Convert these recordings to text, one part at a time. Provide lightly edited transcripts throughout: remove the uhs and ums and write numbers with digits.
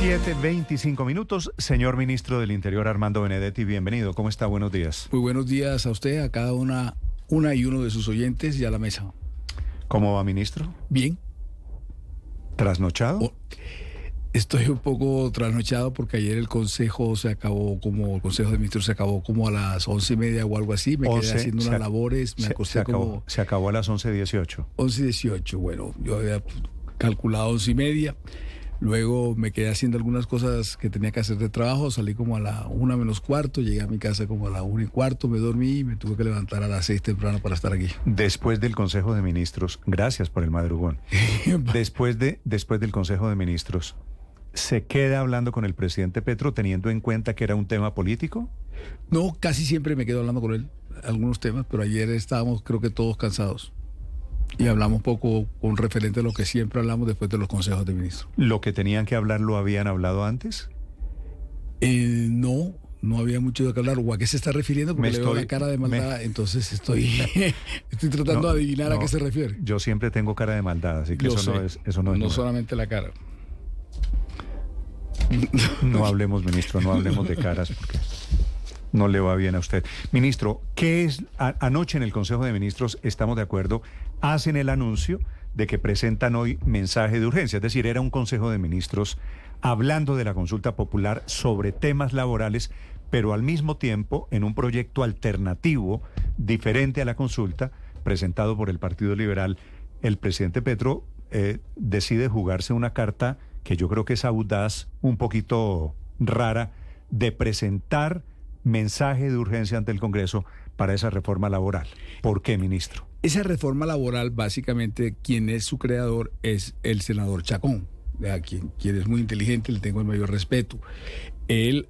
7:25. Señor Ministro del Interior, Armando Benedetti, bienvenido. ¿Cómo está? Buenos días. Muy buenos días a usted, a cada una y uno de sus oyentes y a la mesa. ¿Cómo va, ministro? Bien. ¿Trasnochado? Estoy un poco trasnochado porque ayer el Consejo de Ministros se acabó como a las 11:30 o algo así. Me quedé haciendo unas labores, me acosté como... Se acabó a las 11:18. 11:18, bueno, yo había calculado 11:30. Luego me quedé haciendo algunas cosas que tenía que hacer de trabajo, salí como a la 1:45, llegué a mi casa como a la 1:15, me dormí y me tuve que levantar a las 6 temprano para estar aquí. Después del Consejo de Ministros, gracias por el madrugón, después del Consejo de Ministros, ¿se queda hablando con el presidente Petro teniendo en cuenta que era un tema político? No, casi siempre me quedo hablando con él, algunos temas, pero ayer estábamos creo que todos cansados. Y hablamos poco con referente a lo que siempre hablamos después de los consejos de ministros. ¿Lo que tenían que hablar lo habían hablado antes? No había mucho de qué hablar. ¿O a qué se está refiriendo? Porque le veo la cara de maldad, entonces estoy tratando de adivinar a qué se refiere. Yo siempre tengo cara de maldad, así que eso no es no solamente la cara. No hablemos, ministro, no hablemos de caras porque no le va bien a usted. Ministro, ¿qué es? Anoche en el Consejo de Ministros, estamos de acuerdo, hacen el anuncio de que presentan hoy mensaje de urgencia. Es decir, era un Consejo de Ministros hablando de la consulta popular sobre temas laborales, pero al mismo tiempo en un proyecto alternativo, diferente a la consulta, presentado por el Partido Liberal. El presidente Petro decide jugarse una carta que yo creo que es audaz, un poquito rara, de presentar mensaje de urgencia ante el Congreso para esa reforma laboral. ¿Por qué, ministro? Esa reforma laboral, básicamente, quien es su creador es el senador Chacón, a quien es muy inteligente, le tengo el mayor respeto. Él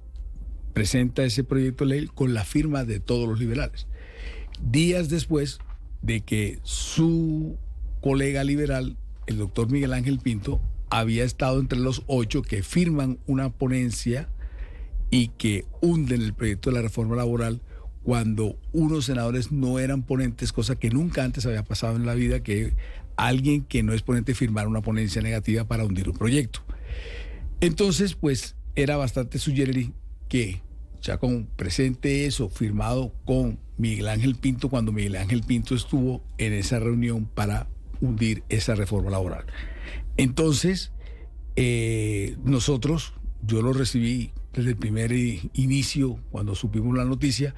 presenta ese proyecto de ley con la firma de todos los liberales. Días después de que su colega liberal, el doctor Miguel Ángel Pinto, había estado entre los 8 que firman una ponencia y que hunden el proyecto de la reforma laboral cuando unos senadores no eran ponentes, cosa que nunca antes había pasado en la vida, que alguien que no es ponente firmara una ponencia negativa para hundir un proyecto. Entonces, pues, era bastante suggerir que Chacón presente eso firmado con Miguel Ángel Pinto cuando Miguel Ángel Pinto estuvo en esa reunión para hundir esa reforma laboral. Entonces, yo lo recibí desde el primer inicio, cuando supimos la noticia,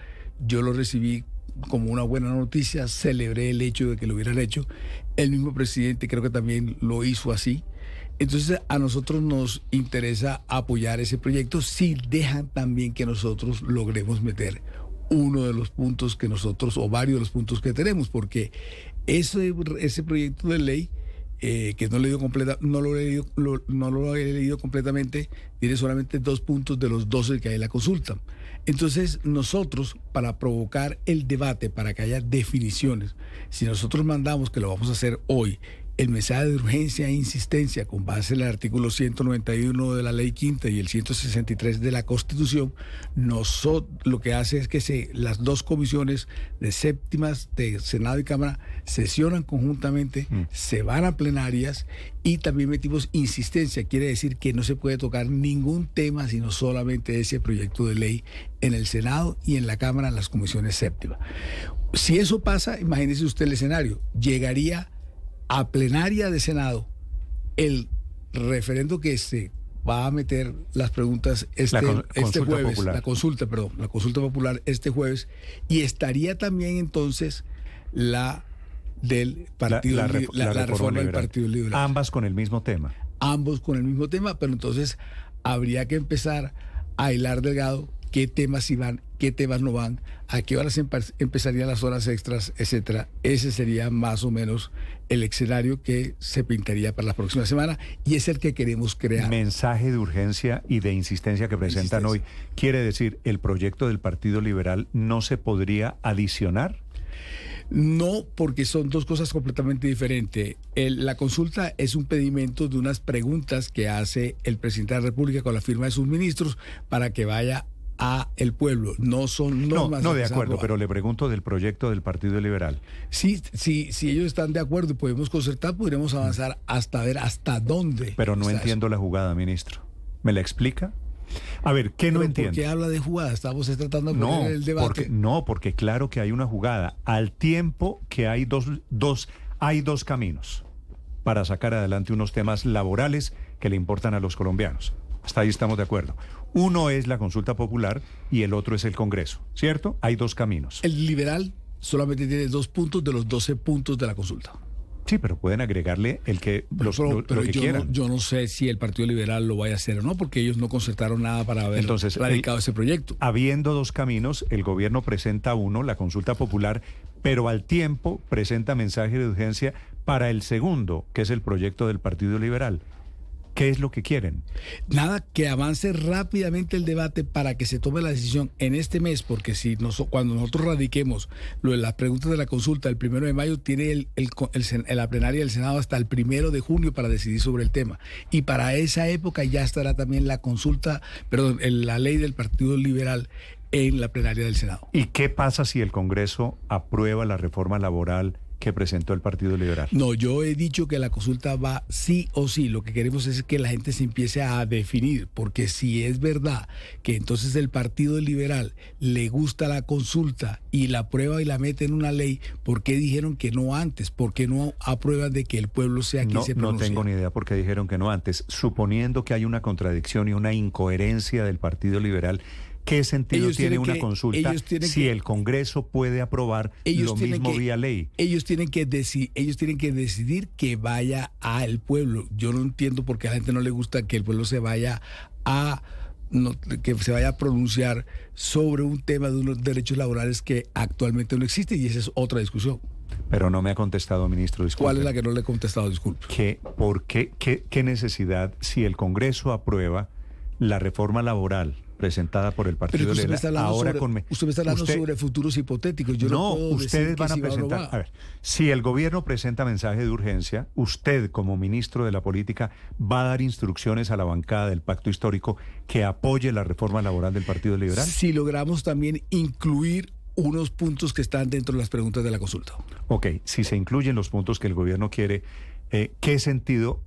yo lo recibí como una buena noticia, celebré el hecho de que lo hubieran hecho. El mismo presidente creo que también lo hizo así. Entonces a nosotros nos interesa apoyar ese proyecto si dejan también que nosotros logremos meter uno de los puntos que nosotros, o varios de los puntos que tenemos, porque ese proyecto de ley, que no lo he leído completamente, tiene solamente 2 puntos de los 12 que hay en la consulta. Entonces nosotros, para provocar el debate, para que haya definiciones, si nosotros mandamos, que lo vamos a hacer hoy, el mensaje de urgencia e insistencia con base en el artículo 191 de la Ley Quinta y el 163 de la Constitución, lo que hace es que las 2 comisiones de séptimas de Senado y Cámara sesionan conjuntamente, se van a plenarias y también metimos insistencia. Quiere decir que no se puede tocar ningún tema sino solamente ese proyecto de ley en el Senado y en la Cámara, en las comisiones séptimas. Si eso pasa, imagínese usted el escenario. Llegaría a plenaria de Senado el referendo que se va a meter las preguntas este jueves, la consulta popular este jueves, y estaría también entonces la del partido la reforma del Partido Liberal. Ambas con el mismo tema. Ambos con el mismo tema, pero entonces habría que empezar a hilar delgado qué temas sí van, qué temas no van, a qué horas empezarían las horas extras, etcétera. Ese sería más o menos el escenario que se pintaría para la próxima semana y es el que queremos crear. Mensaje de urgencia y de insistencia que presentan hoy. ¿Quiere decir, el proyecto del Partido Liberal no se podría adicionar? No, porque son 2 cosas completamente diferentes. La consulta es un pedimento de unas preguntas que hace el presidente de la República con la firma de sus ministros para que vaya a el pueblo. No son normas. No, de acuerdo, pero le pregunto del proyecto del Partido Liberal. Sí, si ellos están de acuerdo y podemos concertar, podremos avanzar hasta ver hasta dónde. Pero no entiendo la jugada, ministro. ¿Me la explica? A ver, ¿qué no entiende? ¿Por qué habla de jugada? Estamos tratando de No, poner el debate. porque claro que hay una jugada. Al tiempo que hay hay dos caminos para sacar adelante unos temas laborales que le importan a los colombianos. Hasta ahí estamos de acuerdo. Uno es la consulta popular y el otro es el Congreso, ¿cierto? Hay dos caminos. El liberal solamente tiene 2 puntos de los 12 puntos de la consulta. Sí, pero pueden agregarle el que lo que quieran. Yo no sé si el Partido Liberal lo vaya a hacer o no, porque ellos no concertaron nada para haber radicado ese proyecto. Habiendo dos caminos, el gobierno presenta uno, la consulta popular, pero al tiempo presenta mensaje de urgencia para el segundo, que es el proyecto del Partido Liberal. ¿Qué es lo que quieren? Nada, que avance rápidamente el debate para que se tome la decisión en este mes, porque si cuando nosotros radiquemos lo de las preguntas de la consulta el 1 de mayo, tiene la plenaria del Senado hasta el 1 de junio para decidir sobre el tema. Y para esa época ya estará también la ley del Partido Liberal en la plenaria del Senado. ¿Y qué pasa si el Congreso aprueba la reforma laboral que presentó el Partido Liberal? No, yo he dicho que la consulta va sí o sí. Lo que queremos es que la gente se empiece a definir, porque si es verdad que entonces el Partido Liberal le gusta la consulta y la aprueba y la mete en una ley, ¿por qué dijeron que no antes? ¿Por qué no aprueban de que el pueblo sea quien se pronuncie? No tengo ni idea por qué dijeron que no antes. Suponiendo que hay una contradicción y una incoherencia del Partido Liberal, ¿qué sentido tiene una consulta si el Congreso puede aprobar lo mismo vía ley? Ellos tienen que decidir que vaya al pueblo. Yo no entiendo por qué a la gente no le gusta que el pueblo se vaya a pronunciar sobre un tema de unos derechos laborales que actualmente no existen, y esa es otra discusión. Pero no me ha contestado, ministro, disculpe. ¿Cuál es la que no le he contestado, disculpe? ¿Qué necesidad, si el Congreso aprueba la reforma laboral presentada por el Partido Liberal, usted me está hablando sobre futuros hipotéticos? Yo no puedo ustedes decir van que a si presentar. va o no va. A ver, si el gobierno presenta mensaje de urgencia, usted como ministro de la política va a dar instrucciones a la bancada del Pacto Histórico que apoye la reforma laboral del Partido Liberal. Si logramos también incluir unos puntos que están dentro de las preguntas de la consulta. Ok, si se incluyen los puntos que el gobierno quiere, ¿qué sentido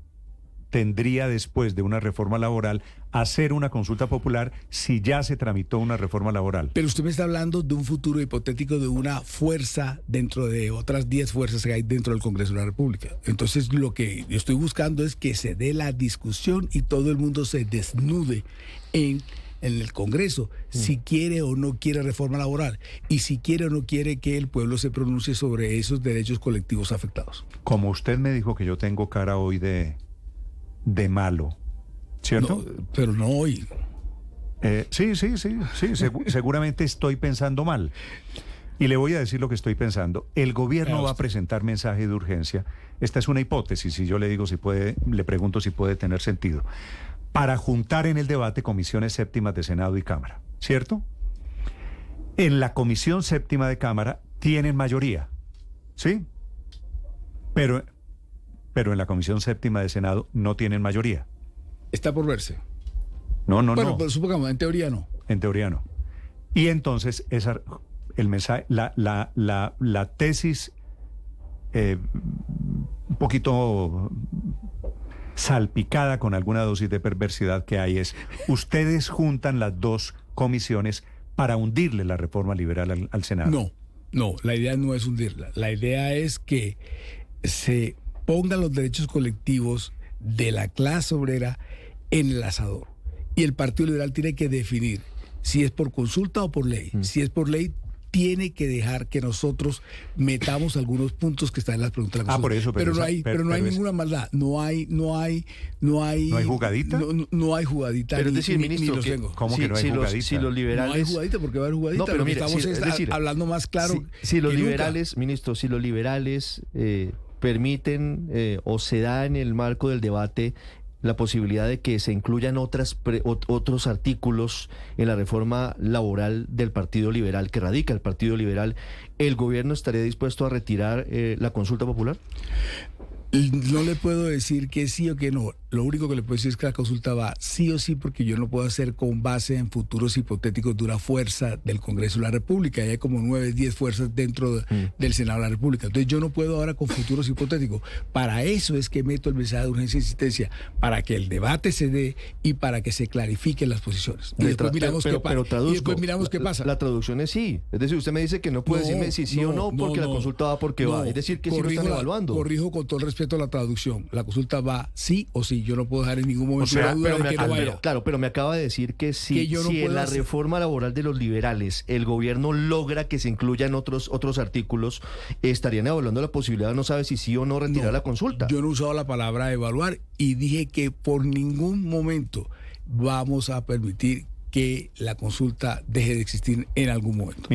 tendría después de una reforma laboral hacer una consulta popular si ya se tramitó una reforma laboral? Pero usted me está hablando de un futuro hipotético de una fuerza dentro de otras 10 fuerzas que hay dentro del Congreso de la República. Entonces lo que yo estoy buscando es que se dé la discusión y todo el mundo se desnude en el Congreso, si quiere o no quiere reforma laboral, y si quiere o no quiere que el pueblo se pronuncie sobre esos derechos colectivos afectados. Como usted me dijo que yo tengo cara hoy de malo, ¿cierto? No, pero no hoy. Sí, seguramente estoy pensando mal. Y le voy a decir lo que estoy pensando. El gobierno va a presentar mensaje de urgencia. Esta es una hipótesis, si yo le digo si puede, le pregunto si puede tener sentido. Para juntar en el debate comisiones séptimas de Senado y Cámara, ¿cierto? En la comisión séptima de Cámara tienen mayoría, ¿sí? Pero en la comisión séptima de Senado no tienen mayoría. Está por verse. No. Bueno, pero supongamos, en teoría no. En teoría no. Y entonces el mensaje, la tesis un poquito salpicada con alguna dosis de perversidad que hay es: ustedes juntan las dos comisiones para hundirle la reforma liberal al Senado. No, la idea no es hundirla. La idea es que se pongan los derechos colectivos de la clase obrera en el asador. Y el Partido Liberal tiene que definir si es por consulta o por ley. Si es por ley, tiene que dejar que nosotros metamos algunos puntos que están en las preguntas de la consulta. Por eso, pero no hay ninguna maldad. No hay jugadita. No hay jugadita. Pero es decir, ministro, ¿cómo que no hay jugadita? Si los liberales... No hay jugadita, porque va a haber jugadita. No, pero mire, hablando más claro. Si los liberales, ministro, si los liberales permiten o se da en el marco del debate la posibilidad de que se incluyan otros artículos en la reforma laboral del Partido Liberal que radica el Partido Liberal, ¿el gobierno estaría dispuesto a retirar la consulta popular? No le puedo decir que sí o que no. Lo único que le puedo decir es que la consulta va sí o sí, porque yo no puedo hacer con base en futuros hipotéticos de una fuerza del Congreso de la República. Y hay como 9, 10 fuerzas dentro del Senado de la República. Entonces yo no puedo ahora con futuros hipotéticos. Para eso es que meto el mensaje de urgencia e insistencia, para que el debate se dé y para que se clarifiquen las posiciones. Y después miramos qué pasa. La traducción es sí. Es decir, usted me dice que no puede decirme si sí o no, porque la consulta va porque va. Es decir, que sí lo están evaluando. Corrijo con todo el respeto a la traducción. La consulta va sí o sí. Yo no puedo dejar en ningún momento la duda de que no vaya. Claro, pero me acaba de decir que sí, que yo no si en la hacer. reforma laboral de los liberales el gobierno logra que se incluyan otros artículos, estarían evaluando la posibilidad, no sabe si sí o no retirar la consulta. Yo no he usado la palabra evaluar y dije que por ningún momento vamos a permitir que la consulta deje de existir en algún momento.